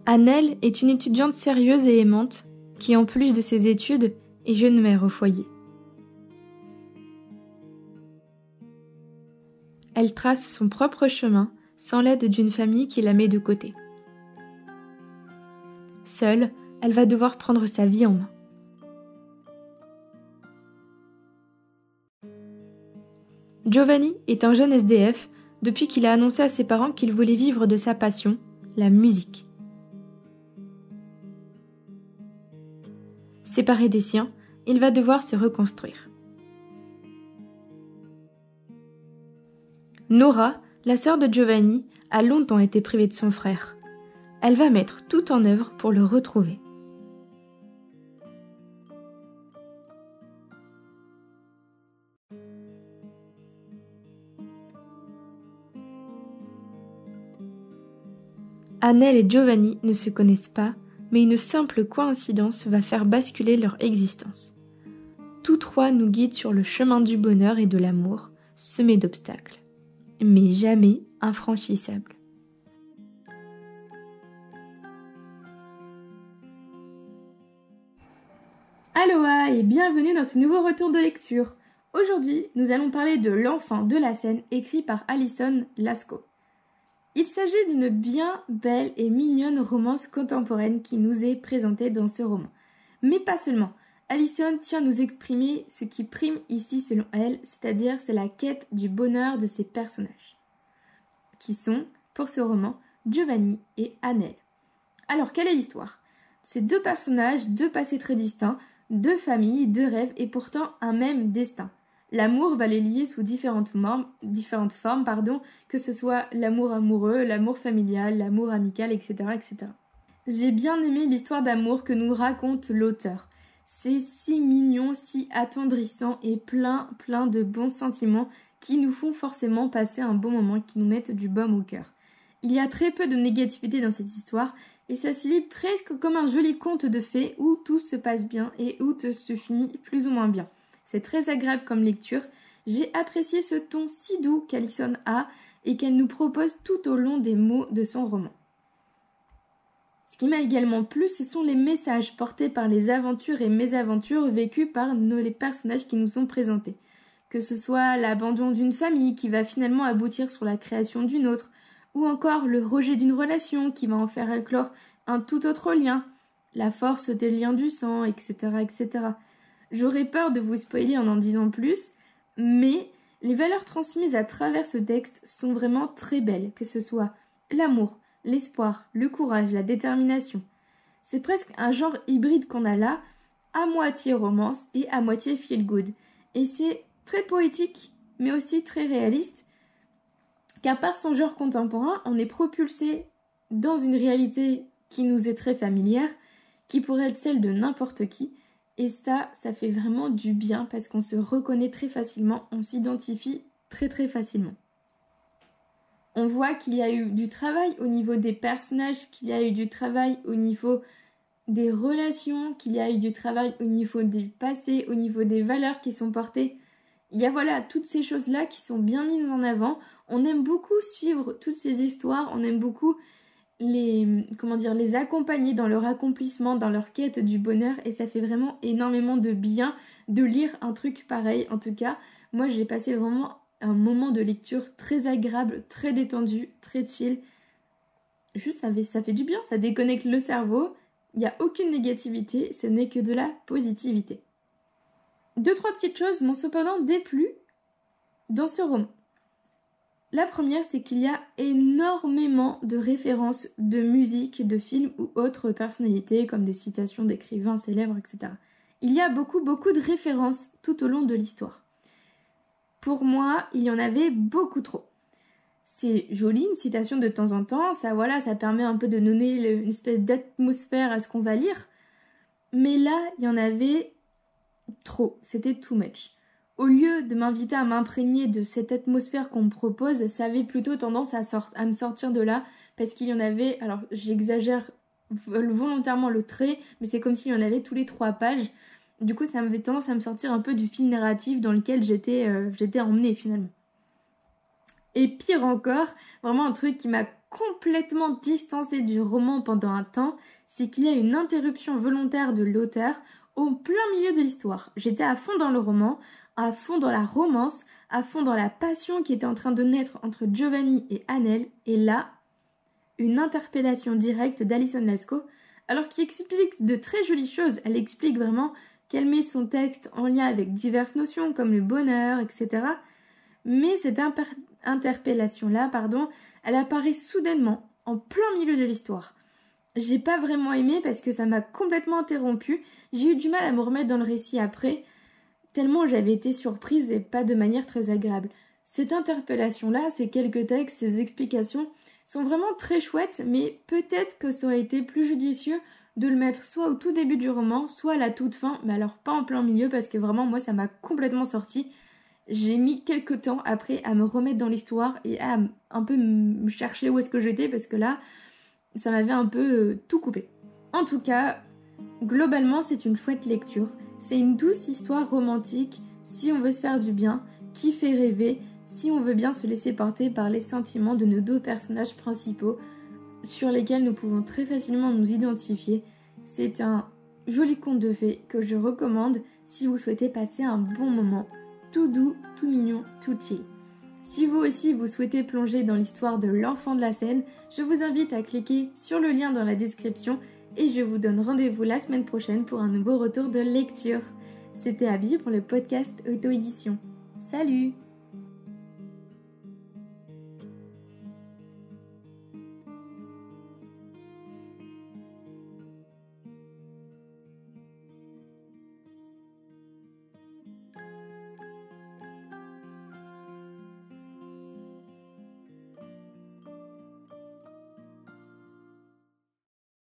Annelle est une étudiante sérieuse et aimante qui, en plus de ses études, est jeune mère au foyer. Elle trace son propre chemin sans l'aide d'une famille qui la met de côté. Seule, elle va devoir prendre sa vie en main. Giovanni est un jeune SDF depuis qu'il a annoncé à ses parents qu'il voulait vivre de sa passion, la musique. Séparé des siens, il va devoir se reconstruire. Nora, la sœur de Giovanni, a longtemps été privée de son frère. Elle va mettre tout en œuvre pour le retrouver. Annelle et Giovanni ne se connaissent pas, mais une simple coïncidence va faire basculer leur existence. Tous trois nous guident sur le chemin du bonheur et de l'amour, semé d'obstacles, mais jamais infranchissables. Aloha et bienvenue dans ce nouveau retour de lecture. Aujourd'hui, nous allons parler de L'Enfant de la Seine, écrit par Alison Lascaux. Il s'agit d'une bien belle et mignonne romance contemporaine qui nous est présentée dans ce roman. Mais pas seulement. Alison tient à nous exprimer ce qui prime ici selon elle, c'est-à-dire c'est la quête du bonheur de ses personnages, qui sont, pour ce roman, Giovanni et Annelle. Alors, quelle est l'histoire? Ces deux personnages, deux passés très distincts, deux familles, deux rêves et pourtant un même destin. L'amour va les lier sous différentes formes, que ce soit l'amour amoureux, l'amour familial, l'amour amical, etc., etc. J'ai bien aimé l'histoire d'amour que nous raconte l'auteur. C'est si mignon, si attendrissant et plein de bons sentiments qui nous font forcément passer un bon moment, qui nous mettent du baume au cœur. Il y a très peu de négativité dans cette histoire et ça se lit presque comme un joli conte de fées où tout se passe bien et où tout se finit plus ou moins bien. C'est très agréable comme lecture. J'ai apprécié ce ton si doux qu'Alison a et qu'elle nous propose tout au long des mots de son roman. Ce qui m'a également plu, ce sont les messages portés par les aventures et mésaventures vécues par les personnages qui nous sont présentés. Que ce soit l'abandon d'une famille qui va finalement aboutir sur la création d'une autre, ou encore le rejet d'une relation qui va en faire éclore un tout autre lien, la force des liens du sang, etc., etc. J'aurais peur de vous spoiler en disant plus, mais les valeurs transmises à travers ce texte sont vraiment très belles, que ce soit l'amour, l'espoir, le courage, la détermination. C'est presque un genre hybride qu'on a là, à moitié romance et à moitié feel good. Et c'est très poétique, mais aussi très réaliste, car par son genre contemporain, on est propulsé dans une réalité qui nous est très familière, qui pourrait être celle de n'importe qui, et ça fait vraiment du bien parce qu'on se reconnaît très facilement, on s'identifie très facilement. On voit qu'il y a eu du travail au niveau des personnages, qu'il y a eu du travail au niveau des relations, qu'il y a eu du travail au niveau du passé, au niveau des valeurs qui sont portées. Il y a toutes ces choses-là qui sont bien mises en avant. On aime beaucoup suivre toutes ces histoires, on aime beaucoup les accompagner dans leur accomplissement, dans leur quête du bonheur et ça fait vraiment énormément de bien de lire un truc pareil. En tout cas, moi j'ai passé vraiment un moment de lecture très agréable, très détendu, très chill. Juste ça fait du bien, ça déconnecte le cerveau, il n'y a aucune négativité, ce n'est que de la positivité. 2-3 petites choses m'ont cependant déplu dans ce roman. La première, c'est qu'il y a énormément de références de musique, de films ou autres personnalités, comme des citations d'écrivains célèbres, etc. Il y a beaucoup de références tout au long de l'histoire. Pour moi, il y en avait beaucoup trop. C'est joli, une citation de temps en temps, ça permet un peu de donner une espèce d'atmosphère à ce qu'on va lire. Mais là, il y en avait trop, c'était too much. Au lieu de m'inviter à m'imprégner de cette atmosphère qu'on me propose, ça avait plutôt tendance à me sortir de là, parce qu'il y en avait, alors j'exagère volontairement le trait, mais c'est comme s'il y en avait tous les 3 pages. Du coup, ça avait tendance à me sortir un peu du fil narratif dans lequel j'étais emmenée finalement. Et pire encore, vraiment un truc qui m'a complètement distancée du roman pendant un temps, c'est qu'il y a une interruption volontaire de l'auteur au plein milieu de l'histoire. J'étais à fond dans le roman, à fond dans la romance, à fond dans la passion qui était en train de naître entre Giovanni et Annelle, et là, une interpellation directe d'Alison Lasco, alors qu'il explique de très jolies choses. Elle explique vraiment qu'elle met son texte en lien avec diverses notions comme le bonheur, etc. Mais cette interpellation-là, elle apparaît soudainement, en plein milieu de l'histoire. J'ai pas vraiment aimé parce que ça m'a complètement interrompue. J'ai eu du mal à me remettre dans le récit après, tellement j'avais été surprise et pas de manière très agréable. Cette interpellation-là, ces quelques textes, ces explications sont vraiment très chouettes, mais peut-être que ça aurait été plus judicieux de le mettre soit au tout début du roman, soit à la toute fin, mais alors pas en plein milieu parce que vraiment moi ça m'a complètement sorti. J'ai mis quelques temps après à me remettre dans l'histoire et à un peu me chercher où est-ce que j'étais parce que là, ça m'avait un peu tout coupé. En tout cas, globalement, c'est une chouette lecture. C'est une douce histoire romantique si on veut se faire du bien, qui fait rêver, si on veut bien se laisser porter par les sentiments de nos deux personnages principaux sur lesquels nous pouvons très facilement nous identifier. C'est un joli conte de fées que je recommande si vous souhaitez passer un bon moment. Tout doux, tout mignon, tout chill. Si vous aussi vous souhaitez plonger dans l'histoire de l'enfant de la Seine, je vous invite à cliquer sur le lien dans la description et je vous donne rendez-vous la semaine prochaine pour un nouveau retour de lecture. C'était Abby pour le podcast Auto-édition. Salut!